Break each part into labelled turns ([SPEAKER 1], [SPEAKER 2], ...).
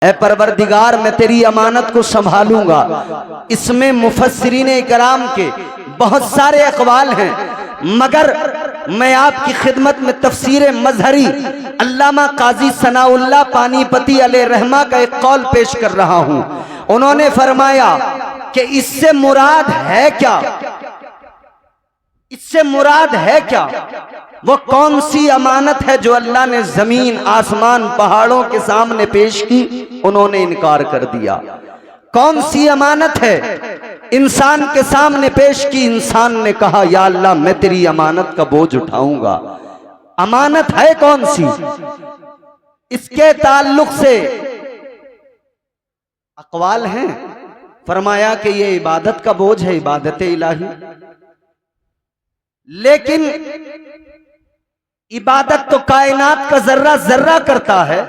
[SPEAKER 1] है परवरदिगार मैं तेरी अमानत को संभालूंगा। इसमें मुफस्सिरीन इकराम के बहुत सारे अक़वाल हैं, मगर मैं आपकी खिदमत में तफसीर मजहरी अल्लामा काजी सनाउल्लाह पानीपती अलैहि रहमा का एक कौल पेश कर रहा हूं। उन्होंने फरमाया कि इससे मुराद है क्या, इससे मुराद है क्या, वो कौन सी अमानत है जो अल्लाह ने जमीन आसमान पहाड़ों के सामने पेश की, उन्होंने इनकार कर दिया। कौन सी अमानत है इंसान के सामने पेश की, इंसान ने कहा या अल्लाह मैं तेरी अमानत का बोझ उठाऊंगा। अमानत है कौन सी, इसके ताल्लुक से अक़वाल हैं। फरमाया कि ये इबादत का बोझ है, इबादत इलाही। लेकिन इबादत तो कायनात का जर्रा जर्रा करता है,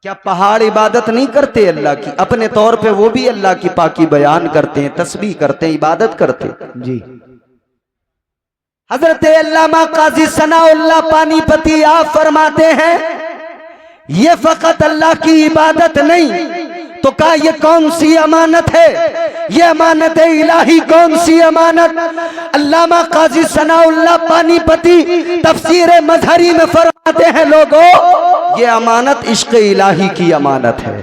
[SPEAKER 1] क्या पहाड़ इबादत नहीं करते अल्लाह की? अपने तौर पे वो भी अल्लाह की पाकी बयान करते हैं, तस्बीह करते हैं, इबादत करते हैं जी। हजरत अल्लामा काजी सनाउल्लाह पानीपती आप फरमाते हैं ये फकत अल्लाह की इबादत नहीं, तो कहा ये कौन सी अमानत है, ये अमानत इलाही कौन सी अमानत? अल्लामा काजी सनाउल्लाह पानीपती तफसीर मजहरी में फरमाते हैं लोगों ये अमानत इश्क इलाही की अमानत है,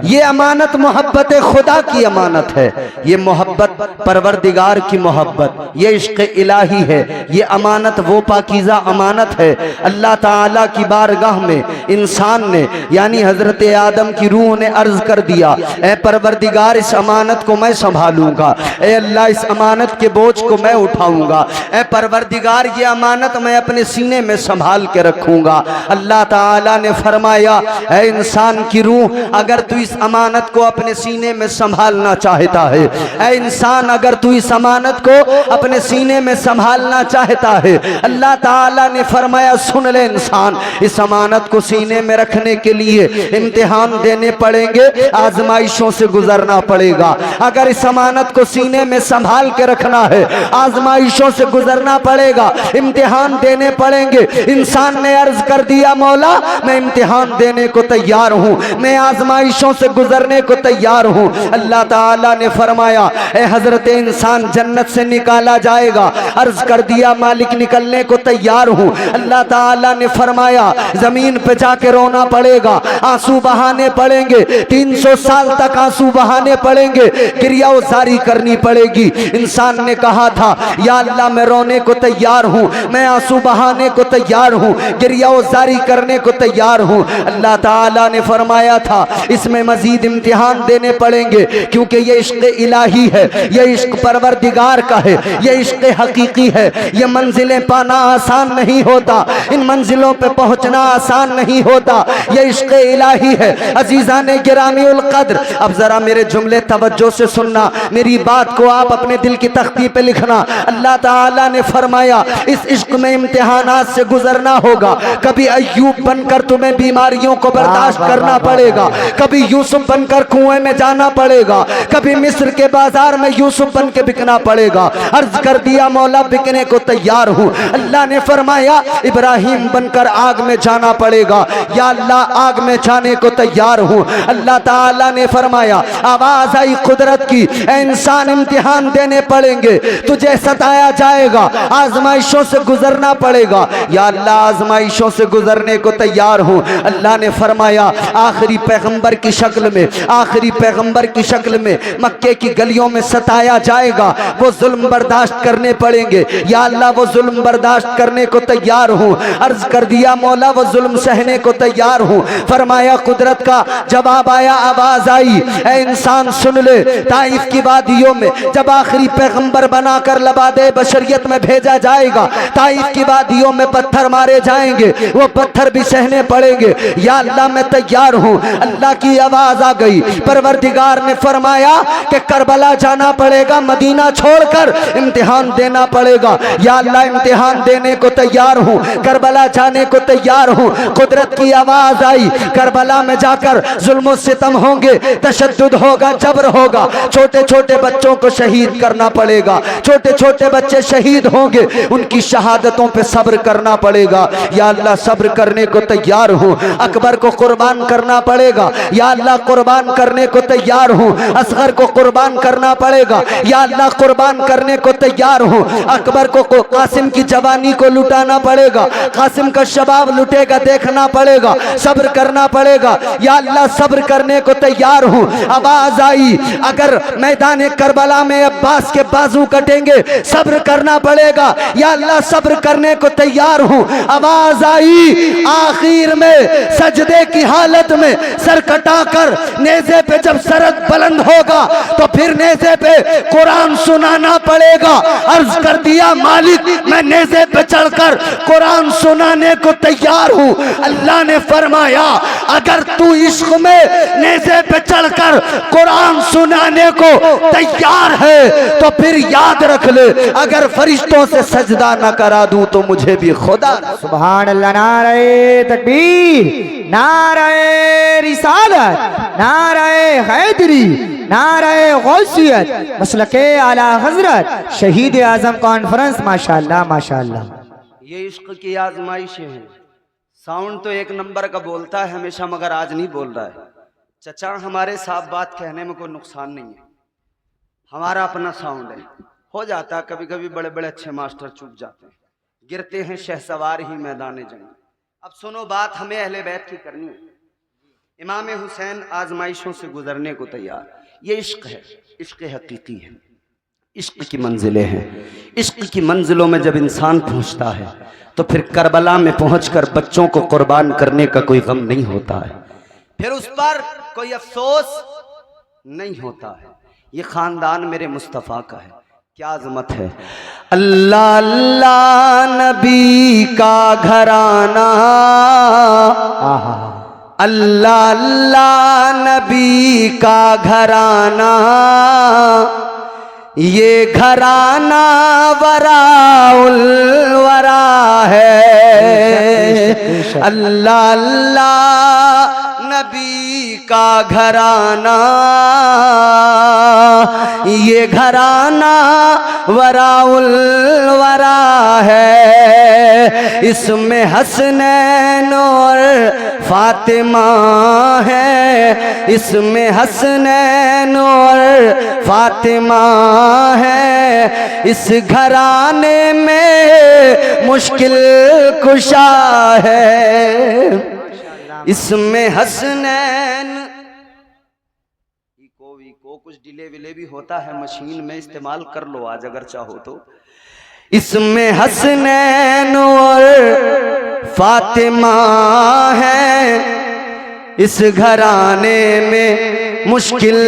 [SPEAKER 1] ये अमानत मोहब्बत खुदा की अमानत है, ये मोहब्बत परवरदिगार की मोहब्बत, ये इश्क इलाही है, ये अमानत वो पाकीज़ा अमानत है। अल्लाह ताला की बारगाह में इंसान ने यानी हजरत आदम की रूह ने अर्ज कर दिया ए परवरदिगार इस अमानत को मैं संभालूंगा, ए अल्लाह इस अमानत के बोझ को मैं उठाऊंगा, ए परवरदिगार ये अमानत मैं अपने सीने में संभाल के रखूंगा। अल्लाह ताला ने फरमाया है इंसान की रूह अगर तू इस अमानत को अपने सीने में संभालना चाहता है, ऐ इंसान अगर तू इस अमानत को अपने सीने में संभालना चाहता है, अल्लाह ताला ने फरमाया सुन ले इंसान, इस अमानत को सीने में रखने के लिए इम्तिहान देने पड़ेंगे, आजमाइशों से गुजरना पड़ेगा। अगर इस अमानत को सीने में संभाल के रखना है, आजमाइशों से गुजरना पड़ेगा, इम्तिहान देने पड़ेंगे। इंसान ने अर्ज कर दिया मौला मैं इम्तिहान देने को तैयार हूँ, मैं आजमाइशों से गुजरने को तैयार हूँ। अल्लाह ताला ने फरमाया ए हजरत इंसान जन्नत से निकाला जाएगा, अर्ज कर दिया मालिक निकलने को तैयार हूँ। अल्लाह ताला ने फरमाया जमीन पे जाके रोना पड़ेगा, आंसू बहाने पड़ेंगे, 300 साल तक आंसू बहाने पड़ेंगे, क्रिया जारी करनी पड़ेगी। इंसान ने कहा था या अल्लाह मैं रोने को तैयार हूँ, मैं आंसू बहाने को तैयार हूँ, क्रिया जारी करने को तैयार हूँ। अल्लाह ताला ने फरमाया था इसमें मजीद इम्तिहान देने पड़ेंगे, क्योंकि ये इश्क इलाही है, ये इश्क परवरदिगार का है, ये इश्क हकीकी है। ये मंजिलें पाना आसान नहीं होता, इन मंजिलों पे पहुंचना आसान नहीं होता, ये इश्क इलाही है। अजीजा ने गिरामीउल कद्र अब जरा मेरे जुमले तवज्जो से सुनना, मेरी बात को आप अपने दिल की तख्ती पे लिखना। अल्लाह ताला ने फरमाया इस इश्क में इम्तिहानात से गुजरना होगा। कभी अय्यूब बनकर तुम्हें बीमारियों को बर्दाश्त करना पड़ेगा, कभी यूसुफ बनकर कुएं में जाना पड़ेगा, कभी मिस्र के बाजार में यूसुफ बन के बिकना पड़ेगा। अर्ज कर दिया मौला बिकने को तैयार हूँ। अल्लाह ने फरमाया इब्राहिम बनकर आग में जाना पड़ेगा, या अल्लाह आग में जाने को तैयार हूँ। अल्लाह ताला ने फरमाया आवाज आई कुदरत की ऐ इंसान इम्तिहान देने पड़ेंगे, तुझे सताया जाएगा, आजमाइशों से गुजरना पड़ेगा, या अल्लाह आजमाइशों से गुजरने को तैयार हूँ। अल्लाह ने फरमाया आखिरी पैगंबर की शक्ल में, आखिरी पैगंबर की शक्ल में मक्के की गलियों में सताया जाएगा, वो जुल्म बर्दाश्त करने पड़ेंगे, या अल्लाह वो जुल्म बर्दाश्त करने को तैयार हूँ। अर्ज कर दिया मौला वो जुल्म सहने को तैयार हूँ। फरमाया कुदरत का जवाब आया, आवाज आई ऐ इंसान सुन ले, ताइफ की वादियों में जब आखिरी पैगंबर बनाकर लबादे बशरियत में भेजा जाएगा, ताइफ की वादियों में पत्थर मारे जाएंगे, वो पत्थर भी सहने पड़ेंगे, या अल्लाह मैं तैयार हूँ। अल्लाह की आवाज आ गई, परवरदिगार ने फरमाया कि करबला जाना पड़ेगा, मदीना छोड़कर इम्तिहान देना पड़ेगा, या अल्लाह इम्तिहान देने को तैयार हूँ, करबला जाने को तैयार हूँ। कुदरत की आवाज आई करबला में जाकर जुल्म सितम होंगे, तशद्दुद होगा, जबर होगा, छोटे छोटे बच्चों को शहीद करना पड़ेगा, छोटे छोटे बच्चे शहीद होंगे, उनकी शहादतों पे सब्र करना पड़ेगा, या अल्लाह सब्र करने को तैयार तैयार हूँ। अकबर को कुर्बान करना पड़ेगा, या अल्लाह कुर्बान करने को तैयार हूँ। असगर को कुर्बान करना पड़ेगा, या अल्लाह कुर्बान करने को तैयार हूँ। अकबर को कासिम की जवानी को लुटाना पड़ेगा, कासिम का शबाब लुटेगा देखना पड़ेगा, सब्र करना पड़ेगा, या अल्लाह सब्र करने को तैयार हूँ। आवाज आई अगर मैदान करबला में अब्बास के बाजू कटेंगे सब्र करना पड़ेगा, या अल्लाह सब्र करने को तैयार हूँ। आवाज आई आखिर में सजदे की हालत में सर कटाकर नेज़े पे जब सरक बुलंद होगा तो फिर नेज़े पे कुरान सुनाना पड़ेगा। अर्ज कर दिया मालिक मैं नेज़े पे चढ़कर कुरान सुनाने को तैयार हूँ। अल्लाह ने फरमाया अगर तू इश्क में नेज़े पे चढ़कर कुरान सुनाने को तैयार है तो फिर याद रख ले अगर फरिश्तों से सजदा न करा दूं तो मुझे भी खुदा।
[SPEAKER 2] सुभान अल्लाह। नारे तकबीर, नारे रिसालत, नारे हैदरी, नारे गौसियत, मसलके आला हजरत शहीद आजम कॉन्फ्रेंस। माशाअल्लाह माशाअल्लाह।
[SPEAKER 1] ये इश्क की आजमाइशें हैं। साउंड तो एक नंबर का बोलता है हमेशा, मगर आज नहीं बोल रहा है। चचा हमारे साफ बात कहने में कोई नुकसान नहीं है, हमारा अपना साउंड है। हो जाता है कभी कभी बड़े बड़े अच्छे मास्टर चूक जाते हैं, गिरते हैं शहसवार ही मैदान जंग। अब सुनो बात हमें अहले बैत की करनी है। इमाम हुसैन आजमाइशों से गुजरने को तैयार। ये इश्क है, इश्क हकीकी है, इश्क की मंजिलें हैं। इश्क की मंजिलों में जब इंसान पहुंचता है तो फिर करबला में पहुंचकर बच्चों को कुर्बान करने का कोई गम नहीं होता है, फिर उस पर कोई अफसोस नहीं होता है। ये खानदान मेरे मुस्तफ़ा का है, क्या अजमत है। अल्लाह अल्लाह नबी का घराना, अल्लाह अल्लाह नबी का घराना, ये घराना वराउल वरा है। अल्लाह अल्लाह नबी का घराना, ये घराना वराउल वरा है। इसमें हसनैन और फातिमा है, इसमें हसनैन और फातिमा है। इस घराने में मुश्किल कुशा है, इसमें हसनैन। को कुछ डिले विले भी होता है मशीन में, इस्तेमाल कर लो आज अगर चाहो तो। इसमें हसनैन और फातिमा है, इस घराने में मुश्किल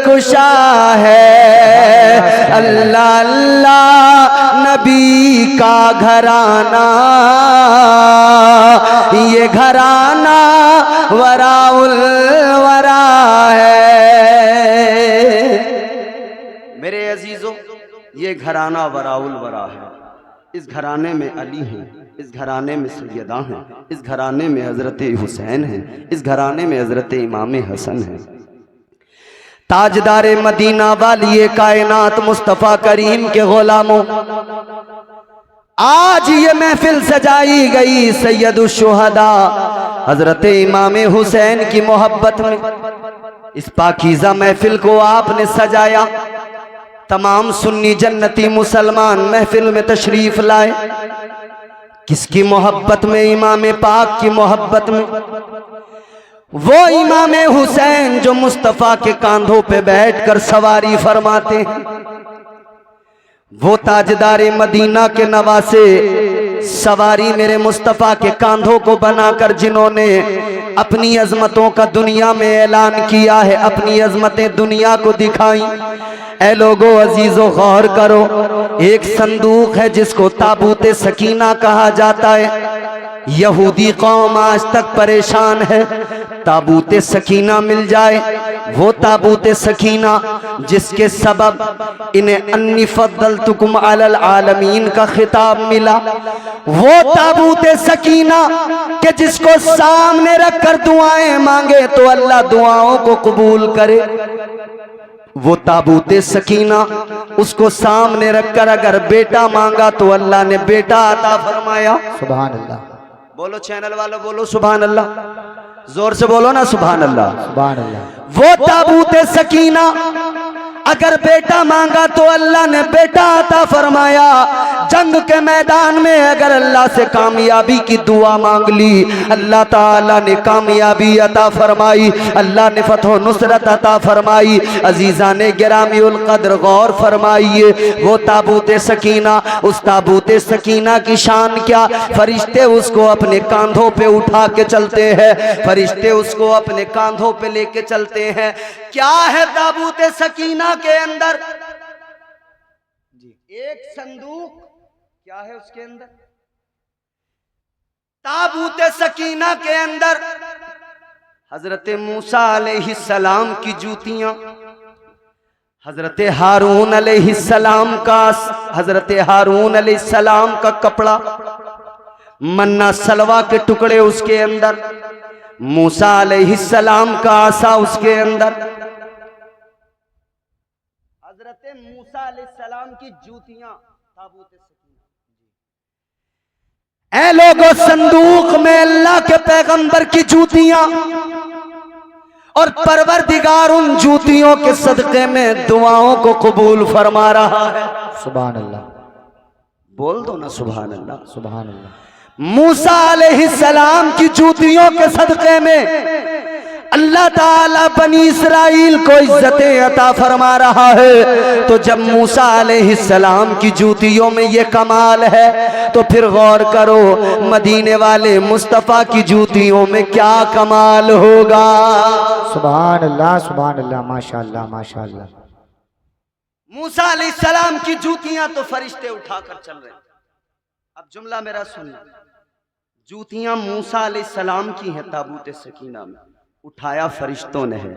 [SPEAKER 1] कुशा है। अल्लाह अल्लाह नबी का घराना, ये घराना वराउल वरा है। मेरे अजीजों ये घराना वराउल वरा है। इस घराने में अली हैं, इस घराने में सैयदा हैं, इस घराने में हजरत हुसैन हैं, इस घराने में हजरत इमाम हसन हैं। ताजदार मदीना वाली कायनात मुस्तफ़ा करीम के गुलामों, आज ये महफिल सजाई गई सैयदुल शुहदा हजरत इमाम हुसैन की मोहब्बत में। इस पाकीज़ा महफिल को आपने सजाया, तमाम सुन्नी जन्नती मुसलमान महफिल में तशरीफ लाए। किसकी मोहब्बत में? इमाम पाक की मोहब्बत में। वो इमाम हुसैन जो मुस्तफ़ा के कांधों पे बैठकर सवारी फरमाते हैं, वो ताजदार मदीना के नवासे सवारी मेरे मुस्तफ़ा के कांधों को बनाकर जिन्होंने अपनी अजमतों का दुनिया में ऐलान किया है, अपनी अजमतें दुनिया को दिखाई। ऐ लोगो अजीजो गौर करो, एक संदूक है जिसको ताबूते सकीना कहा जाता है। यहूदी कौम आज तक परेशान है, ताबूते सकीना मिल जाए। वो ताबूते सकीना जिसके सबब इन्हें अन्नी फद्दलतुकुम अलल आलमीन का खिताब मिला। वो ताबूते सकीना के जिसको सामने रखकर दुआएं मांगे तो अल्लाह दुआओं को कबूल करे। वो ताबूते सकीना उसको सामने रखकर अगर बेटा मांगा तो अल्लाह ने बेटा अता फरमाया।
[SPEAKER 2] सुभान अल्लाह।
[SPEAKER 1] बोलो चैनल वालों, बोलो सुभान अल्लाह, जोर से बोलो ना सुभान अल्लाह।
[SPEAKER 2] सुभान अल्लाह।
[SPEAKER 1] वो ताबूत सकीना अगर बेटा मांगा तो अल्लाह ने बेटा अता फरमाया। जंग के मैदान में अगर अल्लाह से कामयाबी की दुआ मांग ली, अल्लाह ताला ने कामयाबी अता फरमाई, अल्लाह ने फतह नुसरत अता फरमाई। अजीज़ान गिरामीउल कद्र गौर फरमाइए, वो ताबूत सकीना, उस ताबूत सकीना की शान क्या, फरिश्ते उसको अपने कांधों पे उठा के चलते हैं, फरिश्ते उसको अपने कांधों पे लेके चलते हैं। क्या है ताबूत सकीना के अंदर? एक संदूक, क्या है उसके अंदर? ताबूत सकीना के अंदर हजरत मूसा अलैहिस्सलाम की जूतियां, हजरत हारून अलैहिस्सलाम का, हजरत हारून अलैहिस्सलाम का कपड़ा, मन्ना सलवा के टुकड़े उसके अंदर, मूसा अलैहिस्सलाम का आसा उसके अंदर, हजरत मूसा अलैहिस्सलाम की जूतियां ताबूत सकीना। ऐ लोगों, संदूक में अल्लाह के पैगंबर की जूतियां, और परवरदिगार उन जूतियों के सदके में दुआओं को कबूल फरमा रहा है।
[SPEAKER 2] सुभान अल्लाह।
[SPEAKER 1] बोल दो ना सुभान अल्लाह।
[SPEAKER 2] सुभान अल्लाह।
[SPEAKER 1] मूसा अलैहिस्सलाम की जूतियों के सदके में अल्लाह ताला बनी इसराइल को इज्जतें अता फरमा रहा है। तो जब मूसा अलैहिस्सलाम की जूतियों में ये कमाल है, तो फिर गौर करो मदीने वाले मुस्तफ़ा की जूतियों में क्या कमाल होगा।
[SPEAKER 2] सुभान अल्लाह, सुभान अल्लाह, माशाअल्लाह, माशाअल्लाह।
[SPEAKER 1] मूसा अलैहिस्सलाम की जूतियां तो फरिश्ते उठाकर चल रहे हैं। अब जुमला मेरा सुनिए, जूतियां मूसा अलैहिस्सलाम की हैं, ताबूत सकीना में उठाया फरिश्तों ने है।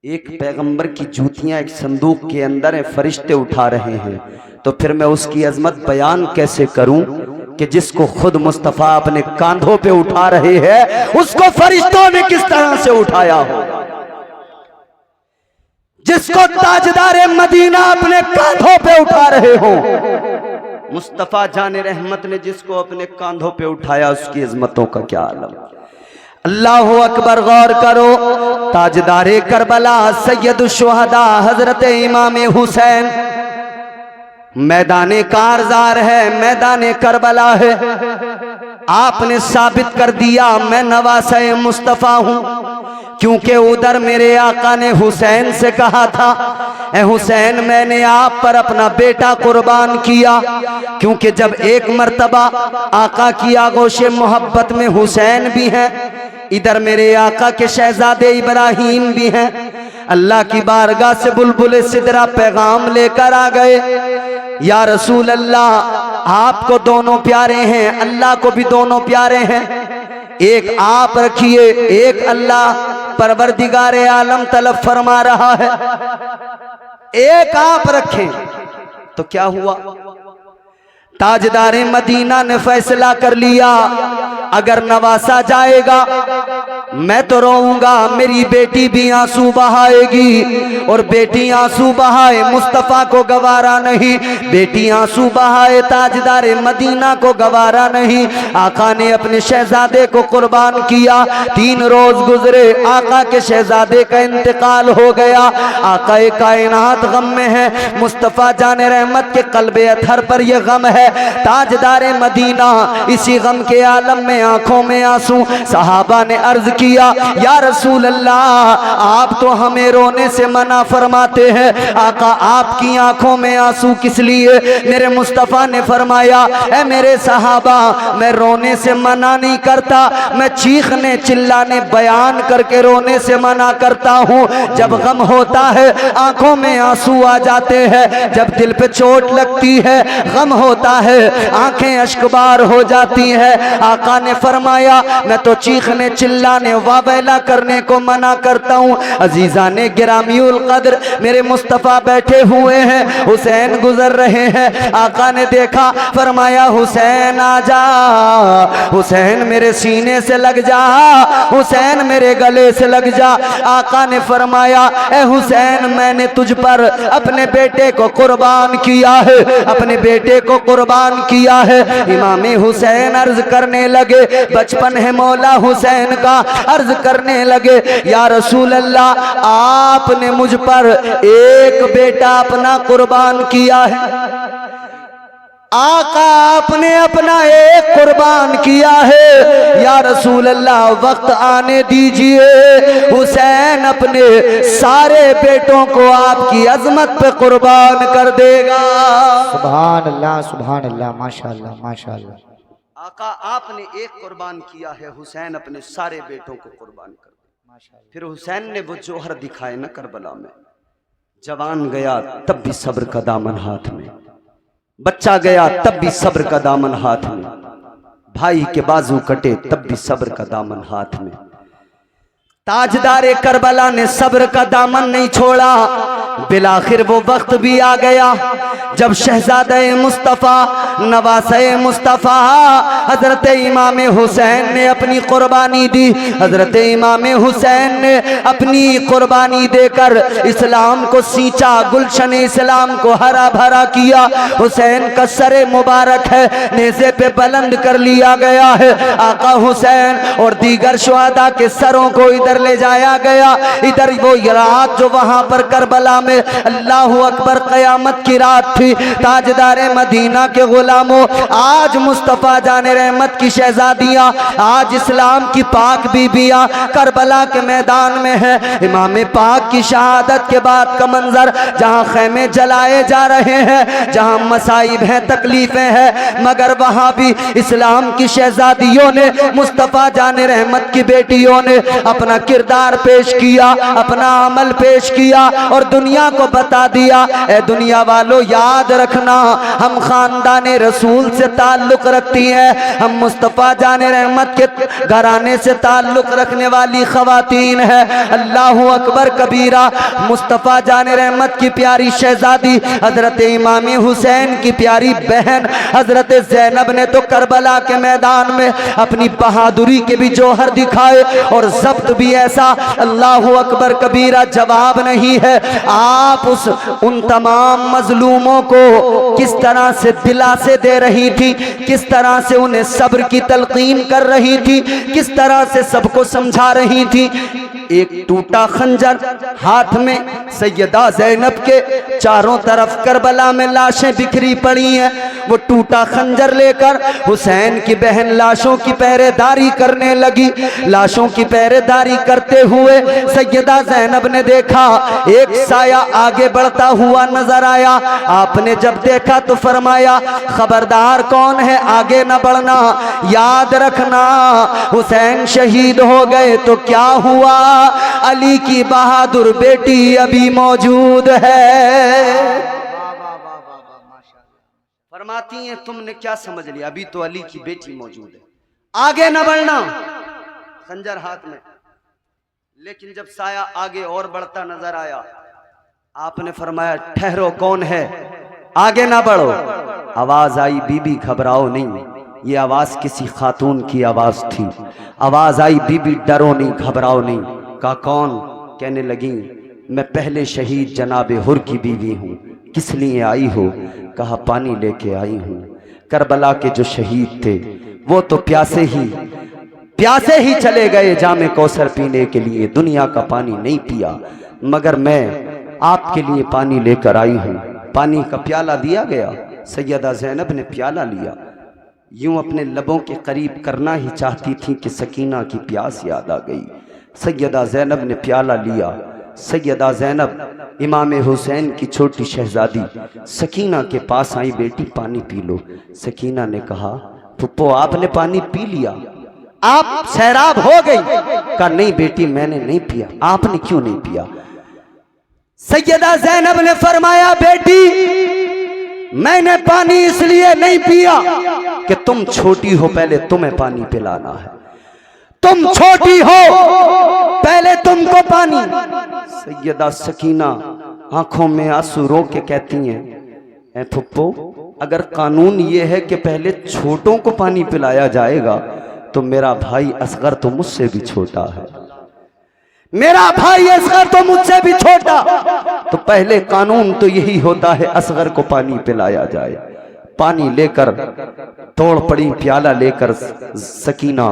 [SPEAKER 1] एक पैगंबर की जूतियां एक संदूक के अंदर है, फरिश्ते उठा रहे हैं, तो फिर मैं उसकी अजमत बयान कैसे करूं कि जिसको खुद मुस्तफ़ा अपने कांधों पे उठा रहे हैं, उसको फरिश्तों ने किस तरह से उठाया हो। जिसको ताजदार मदीना अपने कांधों पे उठा रहे हो, मुस्तफ़ा जाने रहमत ने जिसको अपने कांधों पे उठाया, उसकी अजमतों का क्या आलम। अल्लाहु अकबर। गौर करो, ताजदारे करबला सैयद शुहदा हजरत इमाम हुसैन मैदाने कारजार है, मैदाने करबला है। आपने साबित कर दिया मैं नवासे मुस्तफ़ा हूँ, क्योंकि उधर मेरे आका ने हुसैन से कहा था, ए हुसैन मैंने आप पर अपना बेटा कुर्बान किया। क्योंकि जब एक मर्तबा आका की आगोश मोहब्बत में हुसैन भी हैं, इधर मेरे आका के शहजादे इब्राहीम भी हैं। अल्लाह की बारगाह से बुलबुल सिदरा पैगाम लेकर आ गए, या रसूल अल्लाह आपको दोनों प्यारे हैं, अल्लाह को भी दोनों प्यारे हैं, एक आप रखिए, एक अल्लाह परवरदिगारे आलम तलब फरमा रहा है, एक आप रखें। तो क्या हुआ, ताजदारे मदीना ने फैसला कर लिया, अगर नवासा जाएगा मैं तो रोऊंगा, मेरी बेटी भी आंसू बहाएगी, और बेटी आंसू बहाए मुस्तफ़ा को गवारा नहीं, बेटी आंसू बहाए ताजदारे मदीना को गवारा नहीं। आका ने अपने शहजादे को कुर्बान किया, 3 रोज गुजरे, आका के शहजादे का इंतकाल हो गया। आका कायनात गम में है, मुस्तफ़ा जाने रहमत के कल्बे अथर पर यह गम है। ताजदारे मदीना इसी गम के आलम में, आंखों में आंसू। सहाबा ने अर्ज किया, या रसूल अल्लाह आप तो हमें रोने से मना फरमाते हैं, आका आपकी आंखों में आंसू किस लिए। मेरे मुस्तफ़ा ने फरमाया, ऐ मेरे सहाबा मैं रोने से मना नहीं करता, मैं चीखने चिल्लाने बयान करके रोने से मना करता हूँ। जब गम होता है आंखों में आंसू आ जाते हैं, जब दिल पे चोट लगती है गम होता है आंखें अश्कबार हो जाती है। आका ने फरमाया, मैं तो चीखने चिल्लाने वावेला करने को मना करता हूँ। अजीजा ने गिरामीउल कद्र मेरे मुस्तफ़ा बैठे हुए हैं, हुसैन गुजर रहे हैं। आका ने देखा, फरमाया हुसैन आजा, हुसैन मेरे सीने से लग जा, हुसैन मेरे गले से लग जा। आका ने फरमाया, ए हुसैन मैंने तुझ पर अपने बेटे को कुर्बान किया है, अपने बेटे को कुर्बान कुर्बान किया है। इमाम हुसैन अर्ज करने लगे, बचपन है मौला हुसैन का, अर्ज करने लगे या रसूल अल्लाह, आपने मुझ पर एक बेटा अपना कुर्बान किया है। आका आपने अपना एक कुर्बान किया है। या रसूल अल्लाह, वक्त आने दीजिए, हुसैन अपने सारे बेटों को आपकी अजमत पे कुर्बान कर देगा।
[SPEAKER 2] सुभान अल्लाह, माशाअल्लाह माशाअल्लाह।
[SPEAKER 1] आका आपने एक कुर्बान किया है, हुसैन अपने सारे बेटों को कुर्बान कर दिया। फिर हुसैन ने वो जौहर दिखाए ना करबला में, जवान गया तब भी सब्र का दामन हाथ में, बच्चा गया तब भी सब्र का दामन हाथ में, भाई के बाजू कटे तब भी सब्र का दामन हाथ में। ताजदारे करबला ने सब्र का दामन नहीं छोड़ा। बिलाखिर वो वक्त भी आ गया जब शहजादे मुस्तफ़ा, नवासे मुस्तफ़ा हजरत इमाम हुसैन ने अपनी कुर्बानी दी। हजरत इमाम हुसैन ने अपनी कुर्बानी देकर इस्लाम को सींचा, गुलशन इस्लाम को हरा भरा किया। हुसैन का सरे मुबारक है नेज़े पे बुलंद कर लिया गया है। आका हुसैन और दीगर शुहदा के सरों को इधर ले जाया गया। इधर वो रात जो वहां पर करबला में, अल्लाह अकबर, क़यामत की रात थी। ताजदारे मदीना के गुलामों, आज मुस्तफ़ा जाने रहमत की शहजादियां, आज इस्लाम की पाक बीबियां करबला के मैदान में है। इमाम पाक की शहादत के बाद का मंजर, जहां खैमे जलाए जा रहे हैं, जहां मसाइब हैं, तकलीफें हैं, मगर वहां भी इस्लाम की शहजादियों ने, मुस्तफ़ा जाने रहमत की बेटियों ने अपना किरदार पेश किया, अपना अमल पेश किया और दुनिया को बता दिया, ए दुनिया वालों, याद रखना, हम खानदाने रसूल से ताल्लुक रखती हैं, हम मुस्तफ़ा जाने रहमत के घराने से ताल्लुक रखने वाली खवातीन है। अल्लाहु अकबर कबीरा। मुस्तफ़ा जाने रहमत की प्यारी शहजादी हजरत इमाम हुसैन की प्यारी बहन हजरत ज़ैनब ने तो करबला के मैदान में अपनी बहादुरी के भी जौहर दिखाए और जब्त भी ऐसा, अल्लाहु अकबर कबीरा, जवाब नहीं है। आप उन तमाम मजलूमों को किस तरह से दिलासे दे रही थी, किस तरह से उन्हें सब्र की तलकीन कर रही थी, किस तरह से सबको समझा रही थी। एक टूटा खंजर हाथ में, सैयदा ज़ैनब के चारों तरफ करबला में लाशें बिखरी पड़ी हैं। वो टूटा खंजर लेकर हुसैन की बहन लाशों की पहरेदारी करने लगी। लाशों की पहरेदारी करते हुए सैयदा ज़ैनब ने देखा एक साया आगे बढ़ता हुआ नजर आया। आपने जब देखा तो फरमाया, खबरदार, कौन है, आगे न बढ़ना, याद रखना, हुसैन शहीद हो गए तो क्या हुआ, अली की बहादुर बेटी अभी मौजूद है। फरमाती हैं, तुमने क्या समझ लिया, अभी तो अली की बेटी मौजूद है, आगे न बढ़ना, खंजर हाथ में। लेकिन जब साया आगे और बढ़ता नजर आया, आपने फरमाया, ठहरो, कौन है, आगे ना बढ़ो। आवाज आई, बीबी घबराओ नहीं, ये आवाज किसी खातून की आवाज थी। आवाज आई, बीबी डरो नहीं, घबराओ नहीं। कहा कौन? कहने लगी, मैं पहले शहीद जनाबे हुर की बीवी हूँ। किस लिए आई हो? कहा पानी लेके आई हूँ। करबला के जो शहीद थे वो तो प्यासे ही चले गए जामे कौसर पीने के लिए, दुनिया का पानी नहीं पिया, मगर मैं आपके लिए पानी लेकर आई हूँ। पानी का प्याला दिया गया, सैयदा ज़ैनब ने प्याला लिया, यूं अपने लबों के करीब करना ही चाहती थी कि सकीना की प्यास याद आ गई। सैयदा ज़ैनब ने प्याला लिया। सैयदा ज़ैनब इमाम हुसैन की छोटी शहजादी सकीना के पास आई, बेटी पानी पी लो। सकीना ने कहा, फुप्पो आपने पानी पी लिया, आप सैराब हो गई। कहा नहीं बेटी, मैंने नहीं पिया। आपने क्यों नहीं पिया? सैयदा ज़ैनब ने फरमाया, बेटी मैंने पानी इसलिए नहीं पिया कि तुम छोटी हो, पहले तुम्हें पानी पिलाना है। तुम छोटी हो, पहले तुमको पानी। सैयदा सकीना आंखों में आंसू रो के कहती हैं, ऐ फुप्पो, अगर कानून ये है कि पहले छोटों को पानी पिलाया जाएगा तो मेरा भाई असगर तो मुझसे भी छोटा है, मेरा भाई असगर तो मुझसे भी छोटा, तो पहले कानून तो यही होता है असगर को पानी पिलाया जाए। पानी लेकर दौड़ पड़ी, प्याला लेकर सकीना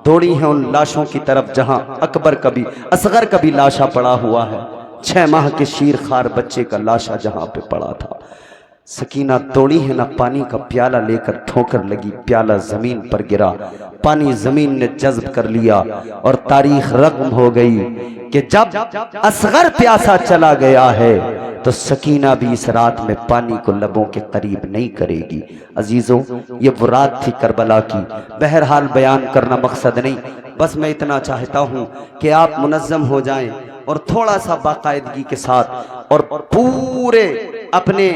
[SPEAKER 1] दौड़ी है उन लाशों की तरफ जहां अकबर का भी असगर का भी लाशा पड़ा हुआ है, 6 माह के शीर खार बच्चे का लाशा जहां पे पड़ा था। सकीना दौड़ी है ना, पानी का प्याला लेकर ठोकर लगी, प्याला जमीन पर गिरा, पानी जमीन ने जज्ब कर लिया और तारीख रकम हो गई कि जब असगर प्यासा चला गया है तो सकीना भी इस रात में पानी को लबों के करीब नहीं करेगी। अजीजों, ये वो रात थी करबला की। बहरहाल बयान करना मकसद नहीं, बस मैं इतना चाहता हूं कि आप मुनज़्ज़म हो जाएं और थोड़ा सा बाकायदगी के साथ और पूरे अपने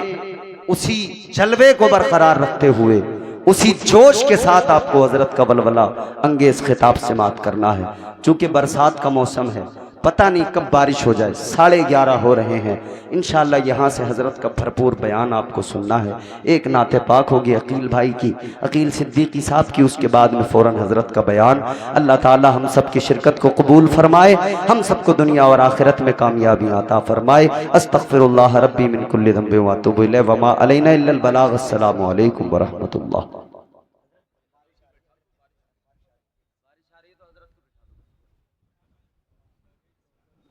[SPEAKER 1] उसी जलवे को बरकरार रखते हुए उसी जोश के साथ आपको हजरत का वलवला अंगेज खिताब से मात करना है। चूंकि बरसात का मौसम है, पता नहीं कब बारिश हो जाए, 11:30 हो रहे हैं। इंशाअल्लाह यहाँ से हजरत का भरपूर बयान आपको सुनना है। एक नाते पाक होगी अकील भाई की, अकील सिद्दीकी साहब की, उसके बाद में फ़ौरन हजरत का बयान। अल्लाह ताला हम सब की शिरकत को कबूल फरमाए, हम सबको दुनिया और आखिरत में कामयाबी अता फरमाए। अस्तगफिरुल्लाह रब्बी मिन कुल्लि ज़ंबिन व अतूबु इलैहि व मा अलैना इल्लल बलाग। अस्सलामु अलैकुम व रहमतुल्लाह।